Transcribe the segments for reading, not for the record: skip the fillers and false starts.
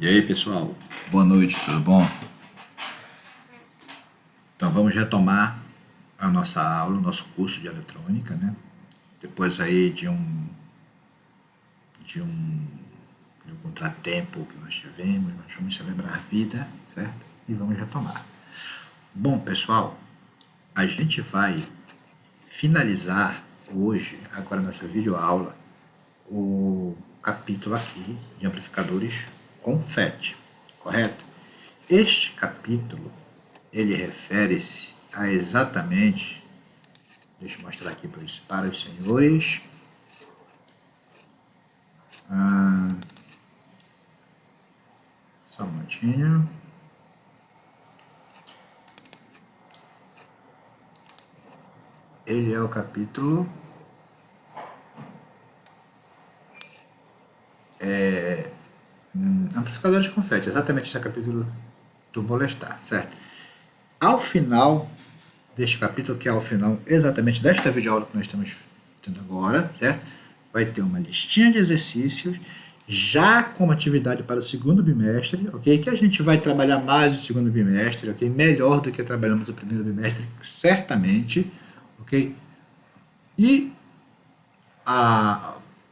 E aí, pessoal? Boa noite, tudo bom? Então vamos retomar a nossa aula, o nosso curso de eletrônica, né? Depois aí de um, de um contratempo que nós tivemos, nós vamos celebrar a vida, certo? E vamos retomar. Bom, pessoal, a gente vai finalizar hoje, agora nessa videoaula, o capítulo aqui de amplificadores com FET, correto? Este capítulo, ele refere-se a exatamente, deixa eu mostrar aqui para os senhores, só um minutinho. Ele é o capítulo amplificadores com FET, exatamente esse capítulo do Molestar, certo? Ao final deste capítulo, que é ao final exatamente desta videoaula que nós estamos tendo agora, certo? Vai ter uma listinha de exercícios, já como atividade para o segundo bimestre, ok? Que a gente vai trabalhar mais o segundo bimestre, ok? Melhor do que trabalhamos o primeiro bimestre, certamente, ok? E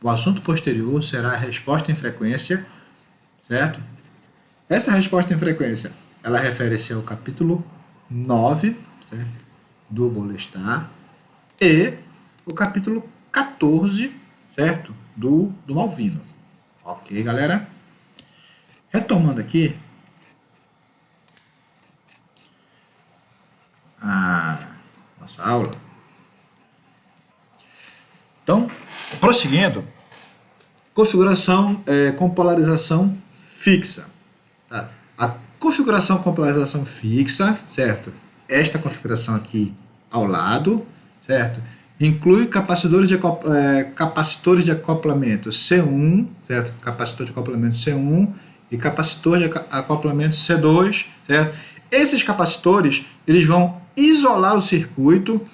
o assunto posterior será a resposta em frequência, certo? Essa resposta em frequência, ela refere-se ao capítulo 9, certo? Do Molestar, e o capítulo 14, certo? Do Malvino. Ok, galera? Retomando aqui a nossa aula. Então, prosseguindo, configuração com polarização fixa. Tá? A configuração com polarização fixa, certo? Esta configuração aqui ao lado, certo? Inclui capacitores de acoplamento C1, certo? Capacitor de acoplamento C1 e capacitor de acoplamento C2, certo? Esses capacitores, eles vão isolar o circuito,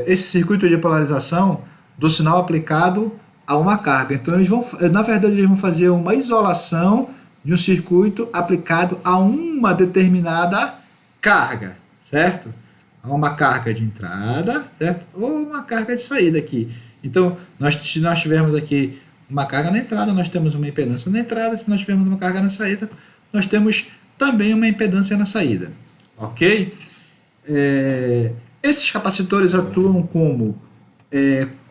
esse circuito de polarização do sinal aplicado a uma carga. Então, eles vão, na verdade, eles vão fazer uma isolação de um circuito aplicado a uma determinada carga, certo? A uma carga de entrada, certo? Ou uma carga de saída aqui. Então, se nós tivermos aqui uma carga na entrada, nós temos uma impedância na entrada. Se nós tivermos uma carga na saída, nós temos também uma impedância na saída. Ok? Esses capacitores atuam como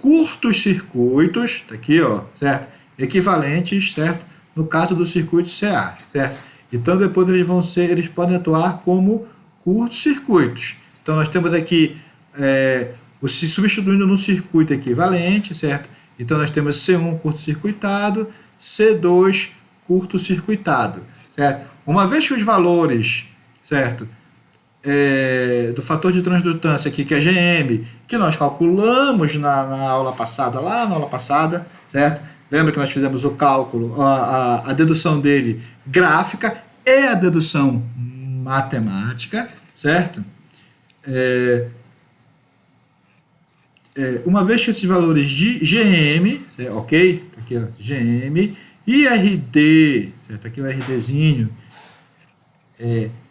curtos circuitos, tá aqui, ó, certo? Equivalentes, certo? No caso do circuito CA, certo? Então depois eles podem atuar como curtos circuitos. Então nós temos aqui se substituindo no circuito equivalente, certo? Então nós temos C1 curto-circuitado, C2 curto-circuitado, certo? Uma vez que os valores, certo, do fator de transdutância aqui, que é GM, que nós calculamos na aula passada, certo? Lembra que nós fizemos o cálculo, a dedução dele gráfica e a dedução matemática, certo? Uma vez que esses valores de GM, ok? Tá aqui, ó, GM e RD, certo? Aqui o RDzinho,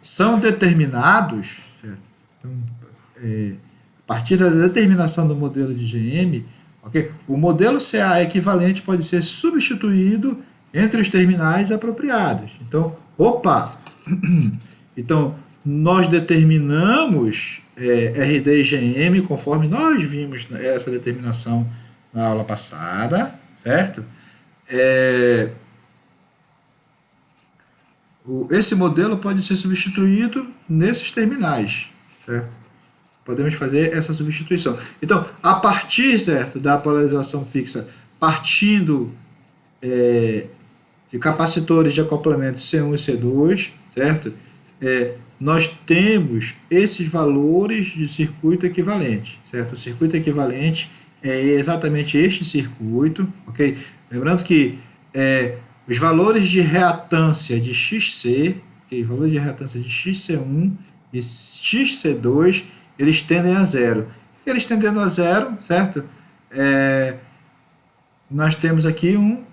são determinados, certo? Então, a partir da determinação do modelo de GM, okay? O modelo CA equivalente pode ser substituído entre os terminais apropriados. Então, então nós determinamos RD e GM conforme nós vimos essa determinação na aula passada, certo? Esse modelo pode ser substituído nesses terminais, certo? Podemos fazer essa substituição. Então, a partir, certo, da polarização fixa, partindo de capacitores de acoplamento C1 e C2, certo? Nós temos esses valores de circuito equivalente, certo? O circuito equivalente é exatamente este circuito, ok? Lembrando que os valores de reatância de XC, okay, valor de reatância de XC1 e XC2, eles tendem a zero. Eles tendendo a zero, certo? Nós temos aqui um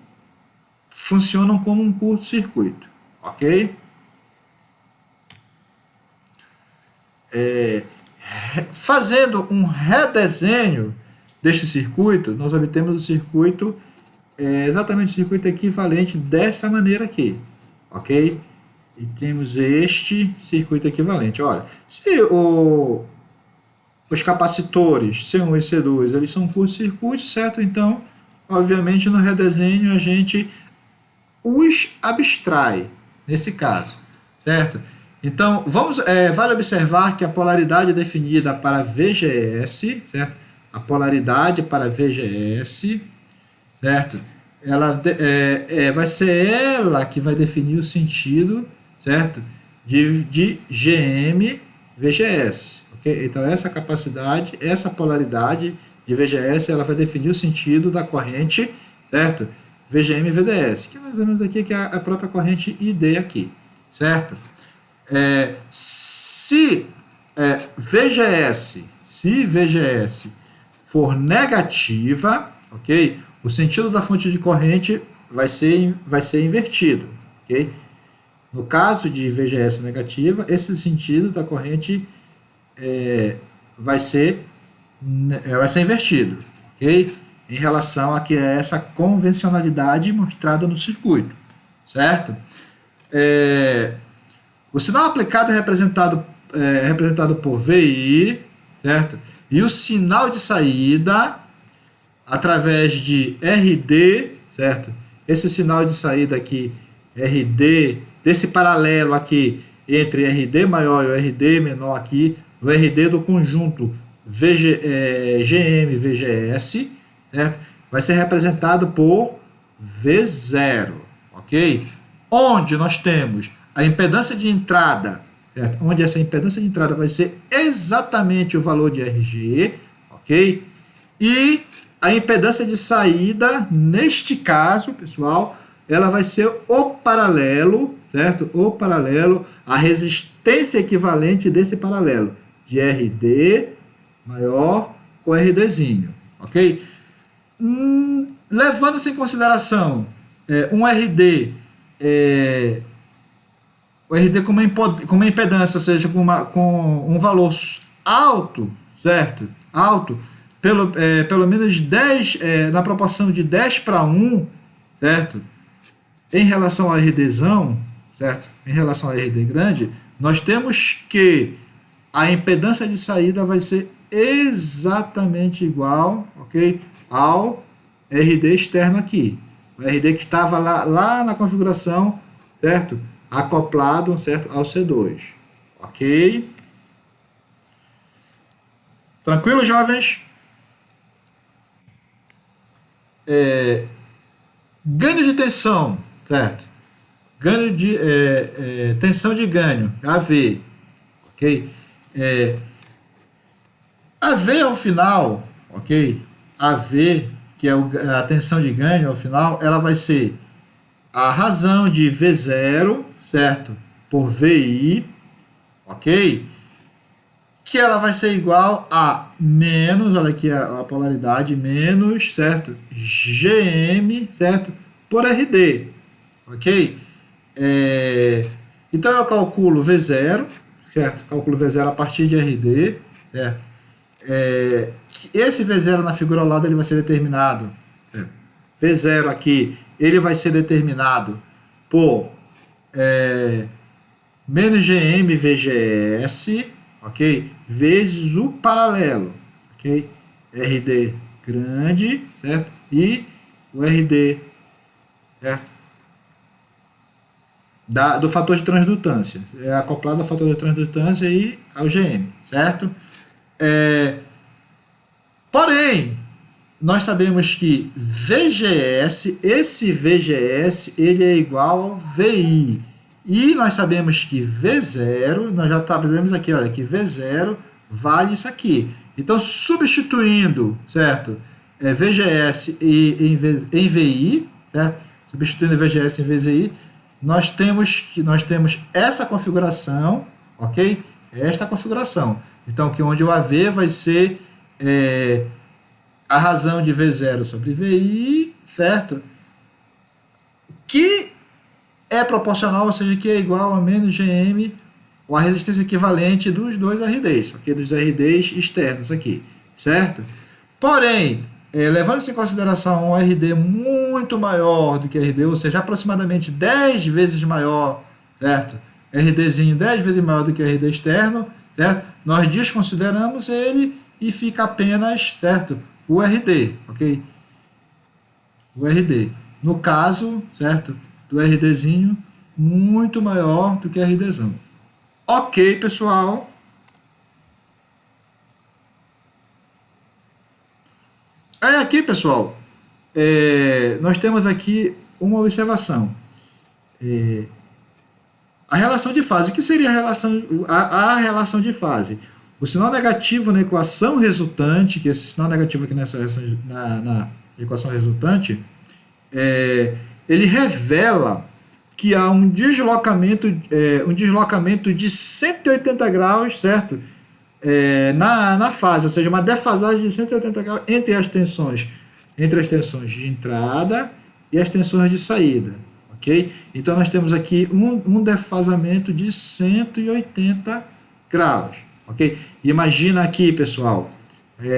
funcionam como um curto-circuito, ok? Fazendo um redesenho deste circuito, nós obtemos o circuito, exatamente o circuito equivalente dessa maneira aqui, ok? E temos este circuito equivalente. Olha, se os capacitores C1 e C2 eles são curto-circuito, certo? Então, obviamente, no redesenho a gente os abstrai, nesse caso, certo? Então, vale observar que a polaridade definida para VGS, certo? A polaridade para VGS, certo? Ela vai ser ela que vai definir o sentido, certo? De GM VGS, ok? Então, essa capacidade, essa polaridade de VGS, ela vai definir o sentido da corrente, certo? VGM VDS, que nós vemos aqui que é a própria corrente ID aqui, certo? Se VGS for negativa, ok? O sentido da fonte de corrente vai ser invertido, ok? No caso de VGS negativa, esse sentido da corrente vai ser invertido, ok? Em relação a que é essa convencionalidade mostrada no circuito, certo? O sinal aplicado é representado por VI, certo? E o sinal de saída através de RD, certo? Esse sinal de saída aqui, RD, desse paralelo aqui entre RD maior e o RD menor aqui, o RD do conjunto GM VGS, certo? Vai ser representado por V0, ok? Onde nós temos a impedância de entrada, certo? Onde essa impedância de entrada vai ser exatamente o valor de RG, ok? E a impedância de saída, neste caso, pessoal, ela vai ser o paralelo, certo? O paralelo, a resistência equivalente desse paralelo, de RD maior com RDzinho, ok? Levando-se em consideração um RD, o RD com uma impedância, ou seja, com um valor alto, certo? Alto, pelo menos 10, na proporção de 10:1, certo? Em relação ao RDzão, certo? Em relação ao RD grande, nós temos que a impedância de saída vai ser exatamente igual, ok? Ao RD externo aqui. O RD que estava lá na configuração, certo? Acoplado, certo? Ao C2. Ok? Tranquilo, jovens? Ganho de tensão, certo? Ganho de tensão de ganho, AV, ok? AV ao final, ok? AV, que é a tensão de ganho ao final, ela vai ser a razão de V0, certo? Por VI, ok? Que ela vai ser igual a menos, olha aqui a polaridade, menos, certo? GM, certo? Por RD, ok? Então eu calculo V0, certo? Calculo V0 a partir de RD, certo? Esse V0 na figura ao lado ele vai ser determinado, certo? V0 aqui, ele vai ser determinado por menos GM VGS, ok? Vezes o paralelo, ok? RD grande, certo? E o RD, certo? Do fator de transdutância. É acoplado ao fator de transdutância e ao GM, certo? Porém, nós sabemos que VGS, esse VGS, ele é igual ao VI. E nós sabemos que V0, nós já sabemos aqui, olha, que V0 vale isso aqui. Então, substituindo, certo? VGS em VI, certo? Substituindo VGS em VI, nós temos essa configuração, ok? Esta configuração. Então, que onde o AV vai ser a razão de V0 sobre VI, certo? que é proporcional, ou seja, que é igual a menos Gm, ou a resistência equivalente dos dois RDs, ok? Dos RDs externos aqui, certo? Porém, levando-se em consideração um RD muito maior do que RD, ou seja, aproximadamente 10 vezes maior, certo? RDzinho 10 vezes maior do que o RD externo, certo? Nós desconsideramos ele e fica apenas, certo? O RD, ok? O RD. No caso, certo? Do RDzinho muito maior do que RDzão. Ok, pessoal. Aí aqui, pessoal, nós temos aqui uma observação. A relação de fase. O que seria a relação de fase? O sinal negativo na equação resultante, que esse sinal negativo aqui na equação resultante, ele revela que há um deslocamento de 180 graus, certo? Na fase, ou seja, uma defasagem de 180 graus entre as tensões de entrada e as tensões de saída, ok? Então nós temos aqui um defasamento de 180 graus, ok? Imagina aqui, pessoal,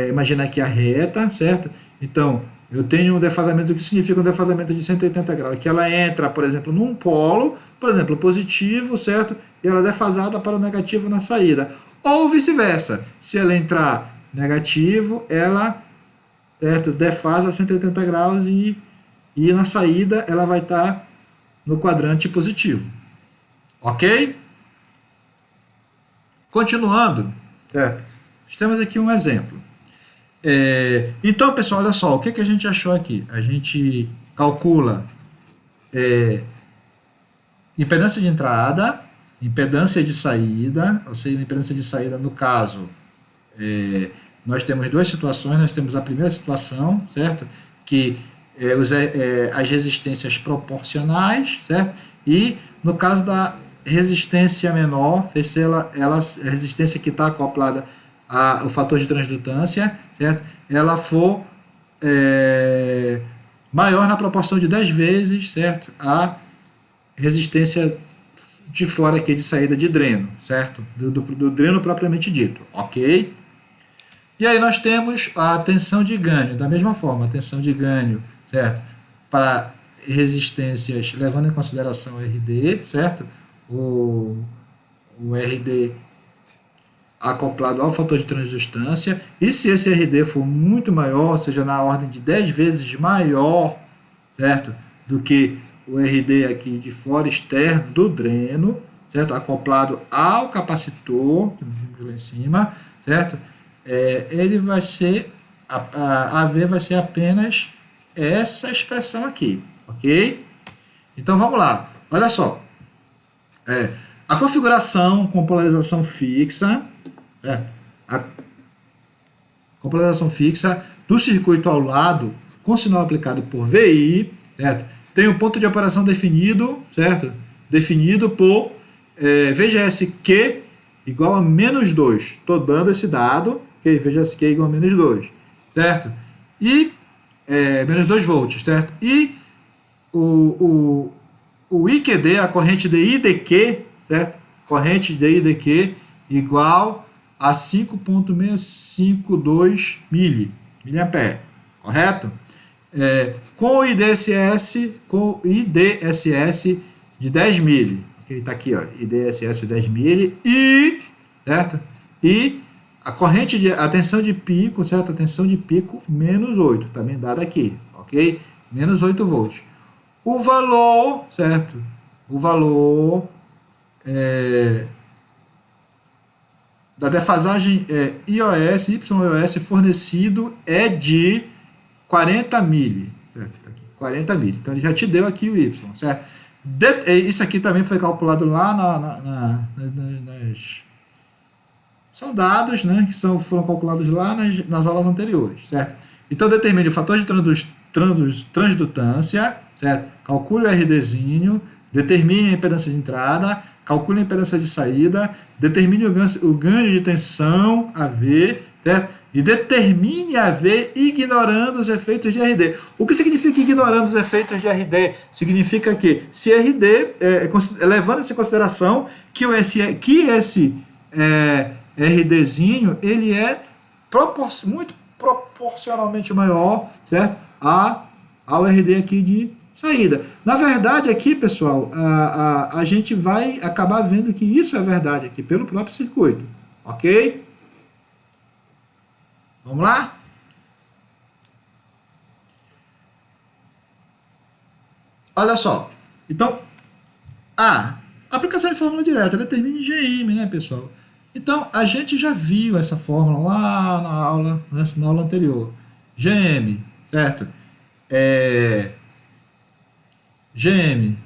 imagina aqui a reta, certo? Então eu tenho um defasamento, o que significa um defasamento de 180 graus? Que ela entra, por exemplo, num polo, por exemplo, positivo, certo? E ela é defasada para o negativo na saída. Ou vice-versa. Se ela entrar negativo, ela, certo, defasa 180 graus e na saída ela vai estar no quadrante positivo. Ok? Continuando, certo? Temos aqui um exemplo. Então, pessoal, olha só, o que a gente achou aqui? A gente calcula impedância de entrada, impedância de saída, ou seja, impedância de saída, no caso, nós temos duas situações. Nós temos a primeira situação, certo? Que as resistências proporcionais, certo? E no caso da resistência menor, se a resistência que está acoplada ao fator de transdutância, certo? Ela for maior na proporção de 10 vezes, certo? A resistência de fora aqui de saída de dreno, certo? Do dreno propriamente dito, ok? E aí nós temos a tensão de ganho, da mesma forma, a tensão de ganho, certo? Para resistências, levando em consideração o RD, certo? O RD acoplado ao fator de transdustância, e se esse RD for muito maior, ou seja, na ordem de 10 vezes maior, certo? Do que o RD aqui de fora externo do dreno, certo? Acoplado ao capacitor, que vimos lá em cima, certo? Ele vai ser, a V vai ser apenas essa expressão aqui, ok? Então vamos lá, olha só. A configuração com polarização fixa, a polarização fixa do circuito ao lado, com sinal aplicado por VI, certo? Tem um ponto de operação definido, certo? Definido por VGSQ igual a menos 2. Estou dando esse dado, ok? VGSQ igual a menos 2, certo? E menos 2 volts, certo? E o IQD, a corrente de IDQ, certo? Corrente de IDQ igual a 5,652 miliampere, correto? Com o IDSS de 10 mili, ok? Está aqui, ó, IDSS de 10 mili certo? E a corrente a tensão de pico, certo? A tensão de pico menos 8, também dada aqui, ok? Menos 8 volts. O valor, certo? O valor da defasagem YOS fornecido é de 40 mili, certo? Tá aqui, 40 mili. Então ele já te deu aqui o Y, certo? Isso aqui também foi calculado lá são dados, né, que foram calculados lá nas aulas anteriores, certo? Então determine o fator de transdutância, certo? Calcule o RDzinho, determine a impedância de entrada, calcule a impedância de saída, determine o ganho de tensão AV, certo? e determine a V ignorando os efeitos de RD. O que significa ignorando os efeitos de RD? Significa que se RD, levando-se em consideração que esse RDzinho, ele é muito proporcionalmente maior, certo? Ao RD aqui de saída. Na verdade, aqui, pessoal, a gente vai acabar vendo que isso é verdade aqui, pelo próprio circuito. Ok? Vamos lá? Olha só. Então, a aplicação de fórmula direta determina GM, né, pessoal? Então, a gente já viu essa fórmula lá na aula, né, na aula anterior. GM, certo? GM.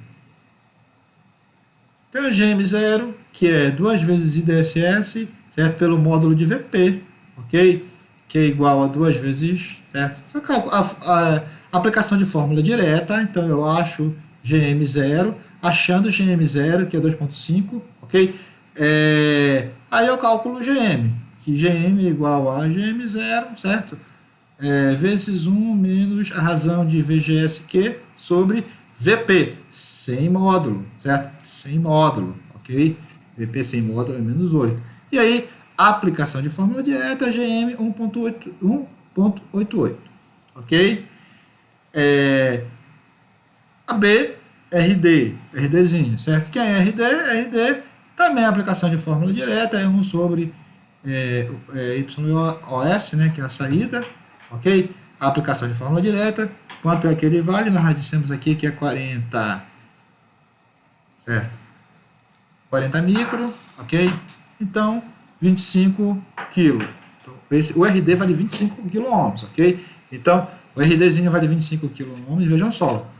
Tem o GM0, que é 2 vezes IDSS, certo? Pelo módulo de VP, ok? Que é igual a 2 vezes, certo? A aplicação de fórmula direta, então eu acho GM0, achando GM0, que é 2,5, ok? Aí eu calculo GM, que GM é igual a GM0, certo? Vezes 1 menos a razão de VGSQ sobre VP, sem módulo, certo? Sem módulo, ok? VP sem módulo é menos 8. E aí, a aplicação de fórmula direta, GM 1,88, ok? A B, RDzinho, certo? Quem é RD também é aplicação de fórmula direta, é 1 sobre YOS, né, que é a saída, ok? A aplicação de fórmula direta, quanto é que ele vale? Nós já dissemos aqui que é 40, certo? 40 micro, ok? Então, 25 kg. Então, o RD vale 25 kΩ, ok? Então, o RDzinho vale 25 kΩ, vejam só.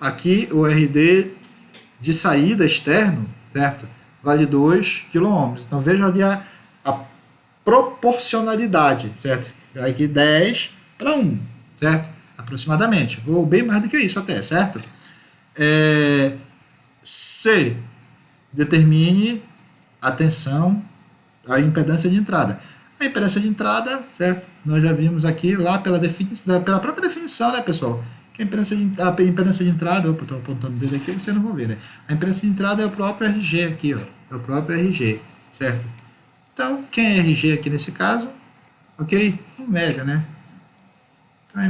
Aqui, o RD de saída externo, certo? Vale 2 kΩ. Então, veja ali a proporcionalidade, certo? Aqui 10 para 1, certo? Aproximadamente. Ou bem mais do que isso até, certo? C, determine a tensão, a impedância de entrada. A impedância de entrada, certo? Nós já vimos aqui lá pela própria definição, né, pessoal? Que a impedância de entrada, opa, estou apontando o dedo aqui, vocês não vão ver, né? A impedância de entrada é o próprio RG aqui, ó. É o próprio RG, certo? Então, quem é RG aqui nesse caso? Ok? 1 mega, né? Então,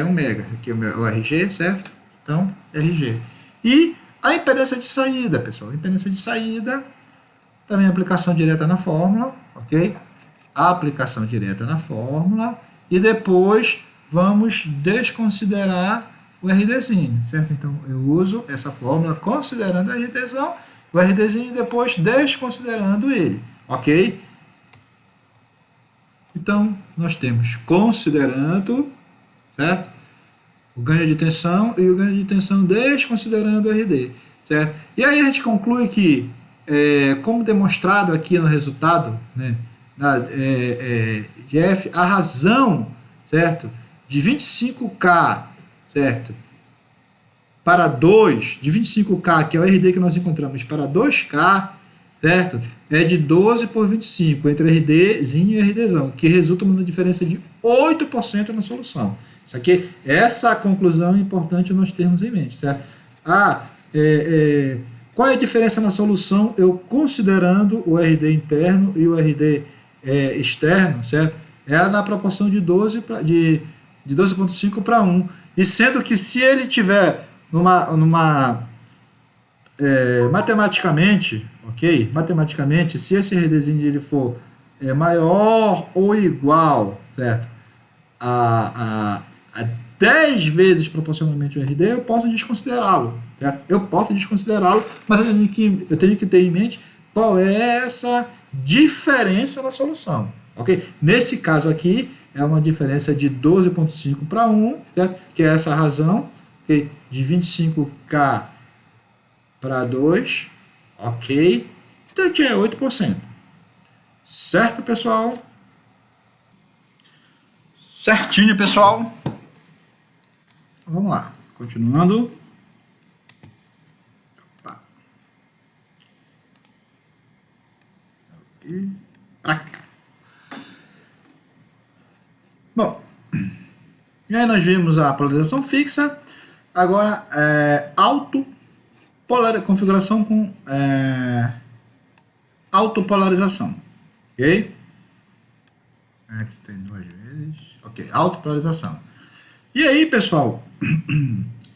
1 mega aqui o RG, certo? Então, RG. E a impedância de saída, pessoal. A impedância de saída, também aplicação direta na fórmula, ok? A aplicação direta na fórmula. E depois vamos desconsiderar o RDzinho, certo? Então, eu uso essa fórmula considerando o RDzinho e depois desconsiderando ele, ok? Então, nós temos considerando, certo? O ganho de tensão e o ganho de tensão desconsiderando o RD, certo? E aí a gente conclui que, como demonstrado aqui no resultado, né, de F, a razão, certo, de 25K, certo, para 2, de 25K, que é o RD que nós encontramos, para 2K, certo, é de 12 por 25, entre RDzinho e RDzão, que resulta numa diferença de 8% na solução. Isso aqui, essa conclusão é importante nós termos em mente, certo? Qual é a diferença na solução? Eu considerando o RD interno e o RD externo, certo? É na proporção de 12,5 para 1. E sendo que se ele tiver matematicamente, ok? Matematicamente, se esse RDzinho ele for maior ou igual, certo? A 10 vezes proporcionalmente ao RD, eu posso desconsiderá-lo. Certo? Eu posso desconsiderá-lo, mas eu tenho que ter em mente qual é essa diferença na solução. Okay? Nesse caso aqui, é uma diferença de 12,5 para 1, certo? Que é essa razão, okay? De 25K para 2, ok? Então, aqui é 8%. Certo, pessoal? Certinho, pessoal? Vamos lá, continuando. Pra cá. Bom, e aí nós vimos a polarização fixa. Agora, configuração com autopolarização. Ok? Aqui tem duas vezes. Ok, autopolarização. E aí, pessoal,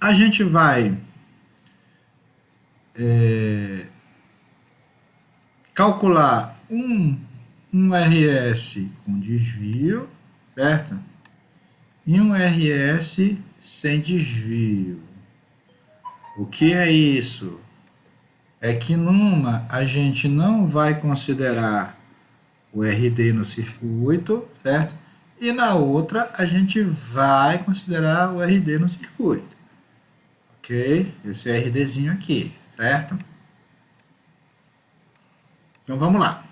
a gente vai calcular um RS com desvio, certo? E um RS sem desvio. O que é isso? É que numa a gente não vai considerar o RD no circuito, certo? E na outra a gente vai considerar o RD no circuito. Ok? Esse RDzinho aqui, certo? Então vamos lá.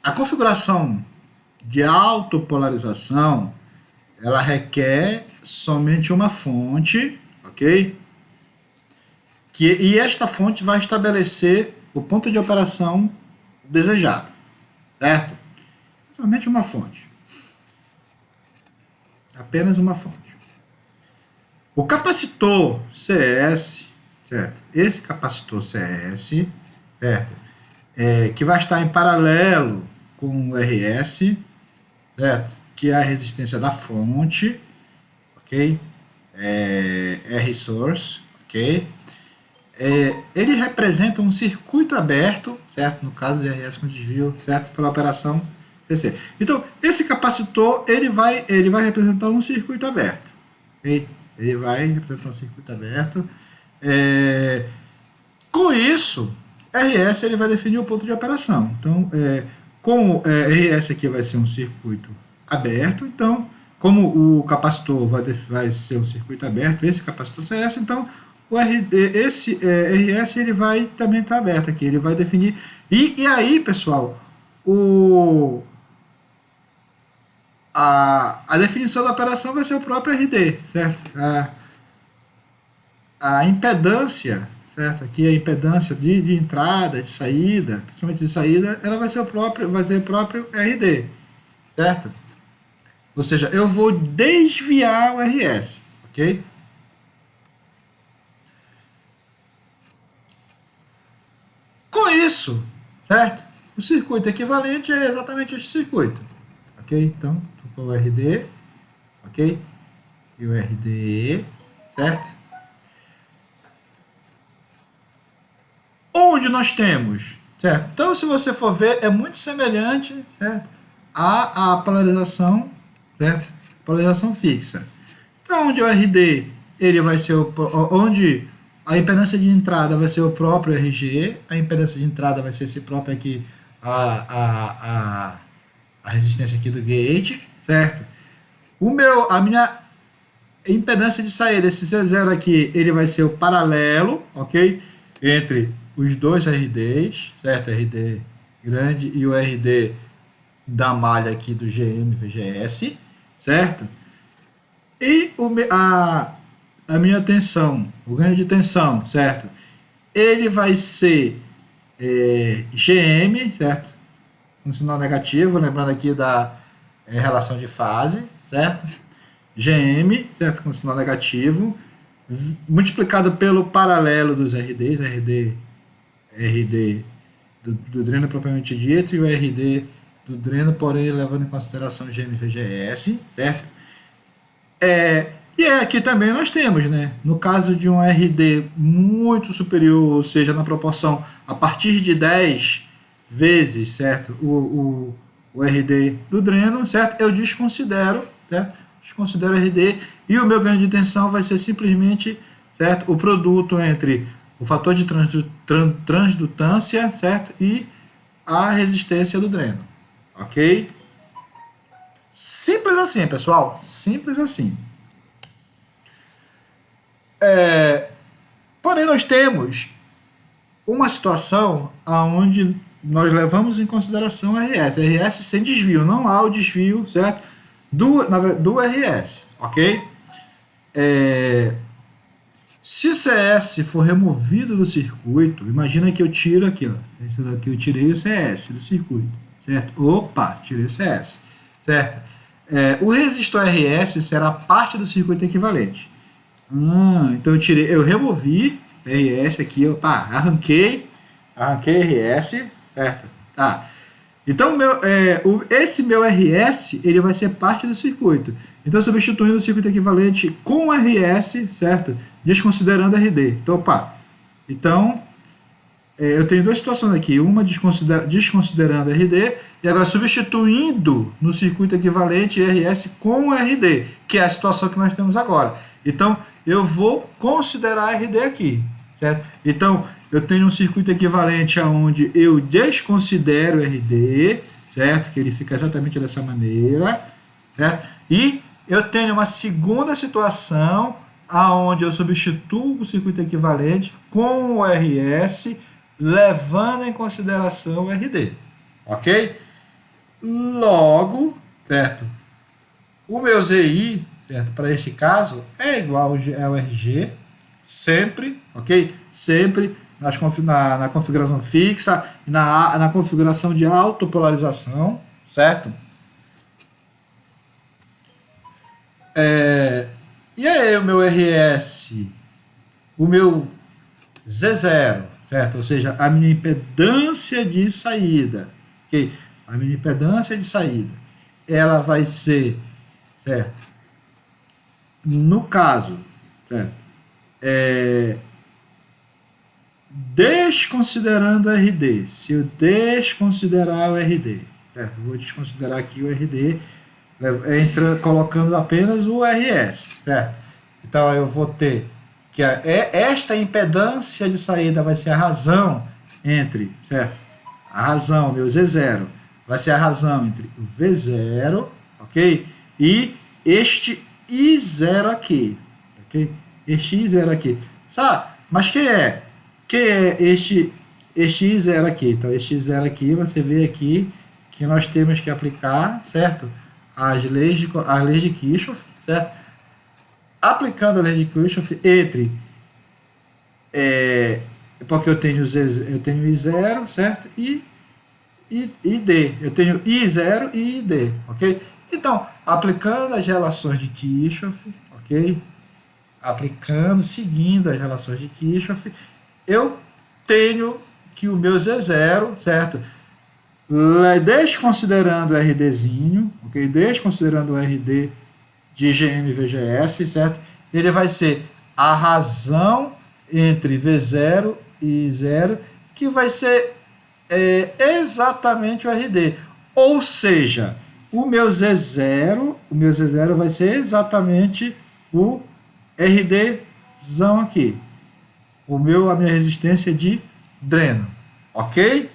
A configuração de autopolarização, ela requer somente uma fonte, ok? E esta fonte vai estabelecer o ponto de operação desejado, certo? Somente uma fonte. Apenas uma fonte. O capacitor CS, certo? Esse capacitor CS, certo? Que vai estar em paralelo com o RS, certo? Que é a resistência da fonte, ok? R source, ok? Ele representa um circuito aberto, certo? No caso de RS com desvio, certo? Pela operação CC. Então, esse capacitor, ele vai representar um circuito aberto, ok? Ele vai representar um circuito aberto. Com isso, RS ele vai definir o ponto de operação. Então, como RS aqui vai ser um circuito aberto, então, como o capacitor vai ser um circuito aberto, esse capacitor CS, então, esse RS ele vai também estar aberto aqui, ele vai definir. E aí, pessoal, a definição da operação vai ser o próprio RD, certo? A impedância, certo? Aqui a impedância de entrada, de saída, principalmente de saída, ela vai ser o próprio RD, certo? Ou seja, eu vou desviar o RS, ok? Com isso, certo? O circuito equivalente é exatamente este circuito, ok? Então, o RD, ok? E o RDE, certo? Onde nós temos, certo? Então, se você for ver, é muito semelhante, certo? À polarização, certo? Polarização fixa. Então, onde o RD, ele vai ser onde a impedância de entrada vai ser o próprio RG, a impedância de entrada vai ser esse próprio aqui, a resistência aqui do gate, certo? A minha impedância de saída, esse C0 aqui, ele vai ser o paralelo, ok? Entre os dois RDs, certo? RD grande e o RD da malha aqui do GM VGS, certo? E a minha tensão, o ganho de tensão, certo? Ele vai ser GM, certo? Um sinal negativo, lembrando aqui da relação de fase, certo? GM, certo? Com sinal negativo, multiplicado pelo paralelo dos RDs, RD do dreno propriamente dito e o RD do dreno, porém levando em consideração GM VGS, certo? E aqui também nós temos, né? No caso de um RD muito superior, ou seja, na proporção a partir de 10 vezes, certo? O RD do dreno, certo? Eu desconsidero, certo? Desconsidero o RD e o meu ganho de tensão vai ser simplesmente, certo? O produto entre o fator de transdutância, certo? E a resistência do dreno, ok? Simples assim, pessoal, simples assim. Porém, nós temos uma situação onde nós levamos em consideração RS sem desvio, não há o desvio, certo? Do RS, ok? Se o CS for removido do circuito, imagina que eu tiro aqui, ó, esse daqui eu tirei o CS do circuito, certo? Opa, tirei o CS, certo? O resistor RS será parte do circuito equivalente. Então eu removi RS aqui, opa, arranquei RS, certo? Tá. Então, esse meu RS, ele vai ser parte do circuito. Então, substituindo o circuito equivalente com RS, certo? Desconsiderando RD. Então, opa. Então, eu tenho duas situações aqui. Uma desconsiderando RD e agora substituindo no circuito equivalente RS com RD, que é a situação que nós temos agora. Então, eu vou considerar RD aqui, certo? Então, eu tenho um circuito equivalente onde eu desconsidero RD, certo? Que ele fica exatamente dessa maneira, certo? E eu tenho uma segunda situação onde eu substituo o circuito equivalente com o RS, levando em consideração o RD, ok? Logo, certo? O meu ZI, certo? Para este caso, é igual ao RG, sempre, ok? Sempre na configuração fixa e na configuração de autopolarização, certo? E aí o meu RS, o meu Z0, certo? Ou seja, a minha impedância de saída, ok? A minha impedância de saída, ela vai ser, certo? No caso, certo? Desconsiderando o RD, se eu desconsiderar o RD, certo? Vou desconsiderar aqui o RD, colocando apenas o RS, certo? Então eu vou ter que esta impedância de saída vai ser a razão entre, certo? A razão, meu Z0, vai ser a razão entre o V0, ok? E este I0 aqui, ok? Este I0 aqui. Sabe? Mas quem é este I0 aqui? Então, este I0 aqui, você vê aqui que nós temos que aplicar, certo? As leis de Kirchhoff, certo? Aplicando a lei de Kirchhoff entre porque eu tenho I0, certo? E D. Eu tenho I0 e ID, ok? Então, aplicando as relações de Kirchhoff, ok? Seguindo as relações de Kirchhoff, eu tenho que o meu Z0, certo? Desconsiderando o RDzinho, ok? Desconsiderando o RD de GM-VGS, certo? Ele vai ser a razão entre V0 e I0, que vai ser exatamente o RD. Ou seja, o meu Z0 vai ser exatamente o RDzão aqui. A minha resistência de dreno. Ok?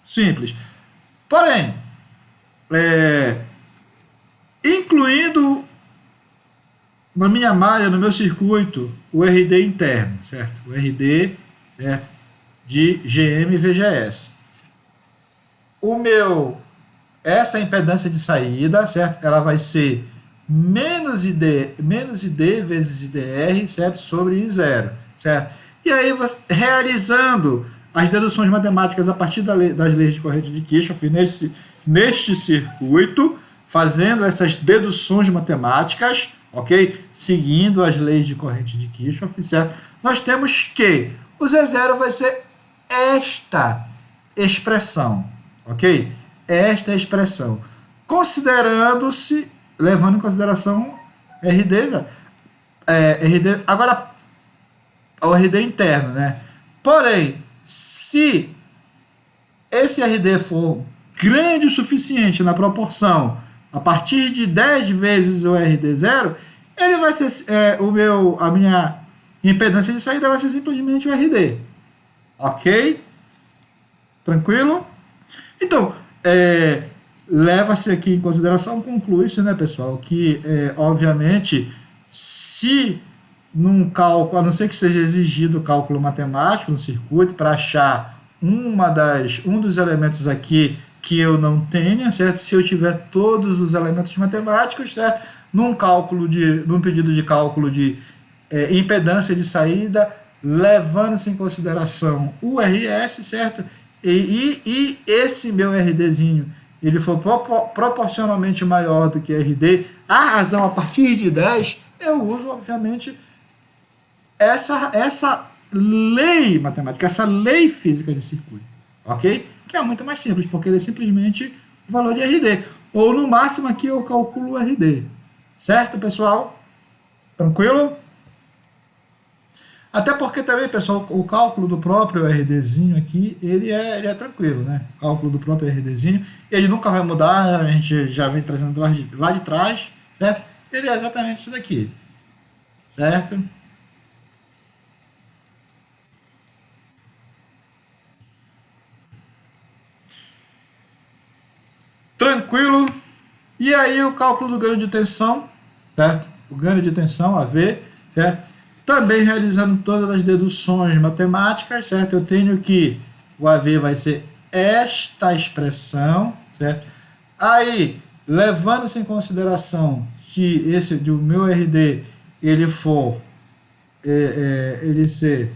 Simples. Porém, incluindo na minha malha, no meu circuito, o RD interno, certo? O RD, certo? De GM VGS. Essa impedância de saída, certo? Ela vai ser menos ID vezes IDR, certo? Sobre I0, certo? E aí, realizando as deduções matemáticas a partir das leis de corrente de Kirchhoff neste circuito, fazendo essas deduções matemáticas, ok? Seguindo as leis de corrente de Kirchhoff, certo? Nós temos que o Z0 vai ser esta expressão, ok? Esta expressão, levando em consideração RD, agora o RD interno, né? Porém, se esse RD for grande o suficiente na proporção a partir de 10 vezes o RD0, ele vai ser a minha impedância de saída vai ser simplesmente o RD. Ok? Tranquilo? Então, leva-se aqui em consideração, conclui-se, né, pessoal, que, obviamente, se num cálculo, a não ser que seja exigido cálculo matemático no circuito para achar um dos elementos aqui que eu não tenha, certo? Se eu tiver todos os elementos matemáticos, certo? Num pedido de cálculo de impedância de saída, levando-se em consideração o RS, certo? e esse meu RDzinho ele for proporcionalmente maior do que RD, a razão a partir de 10, eu uso, obviamente, essa lei matemática, essa lei física de circuito, ok? Que é muito mais simples, porque ele é simplesmente o valor de RD. Ou, no máximo, aqui eu calculo o RD. Certo, pessoal? Tranquilo? Até porque também, pessoal, o cálculo do próprio RDzinho aqui, ele é tranquilo, né? O cálculo do próprio RDzinho, ele nunca vai mudar, a gente já vem trazendo lá de trás, certo? Ele é exatamente isso daqui, certo? Tranquilo? E aí o cálculo do ganho de tensão, certo? O ganho de tensão, AV, certo? Também realizando todas as deduções matemáticas, certo? Eu tenho que o AV vai ser esta expressão, certo? Aí, levando-se em consideração que esse do meu RD, ele for, ele ser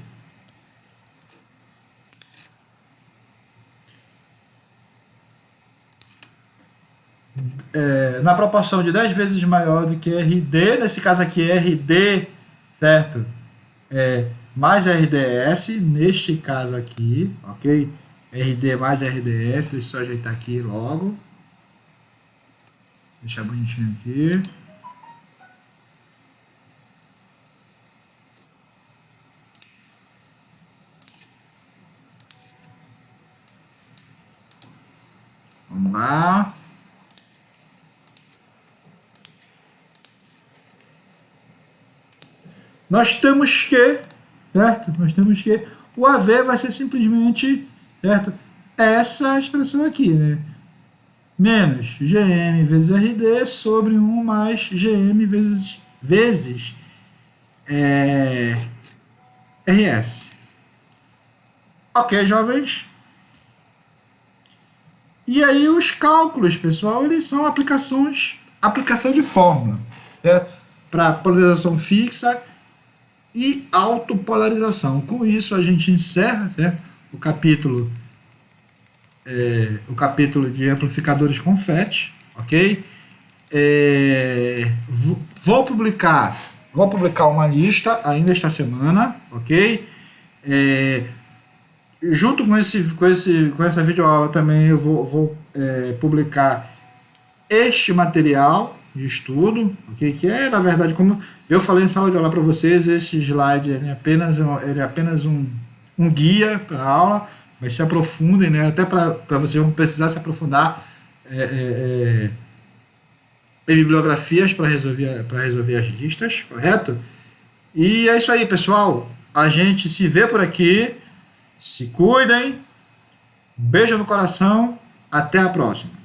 na proporção de 10 vezes maior do que RD, nesse caso aqui RD, certo? Mais RDS, neste caso aqui, ok? RD mais RDS, deixa eu só ajeitar aqui logo. Deixar bonitinho aqui. Vamos lá. Nós temos que, certo? Nós temos que o AV vai ser simplesmente, certo? Essa expressão aqui, né? Menos GM vezes RD sobre 1 mais GM vezes RS. Ok, jovens? E aí os cálculos, pessoal, eles são aplicação de fórmula, certo? Para polarização fixa e autopolarização. Com isso a gente encerra, certo? o capítulo de amplificadores com FET, ok? Vou publicar uma lista ainda esta semana, ok? Junto com essa videoaula também eu vou publicar este material de estudo, okay? Que é, na verdade, como eu falei em sala de aula para vocês, esse slide ele é apenas um guia para a aula, mas se aprofundem, né? Até para vocês vão precisar se aprofundar em bibliografias para resolver as listas, correto? E é isso aí, pessoal. A gente se vê por aqui. Se cuidem. Beijo no coração. Até a próxima.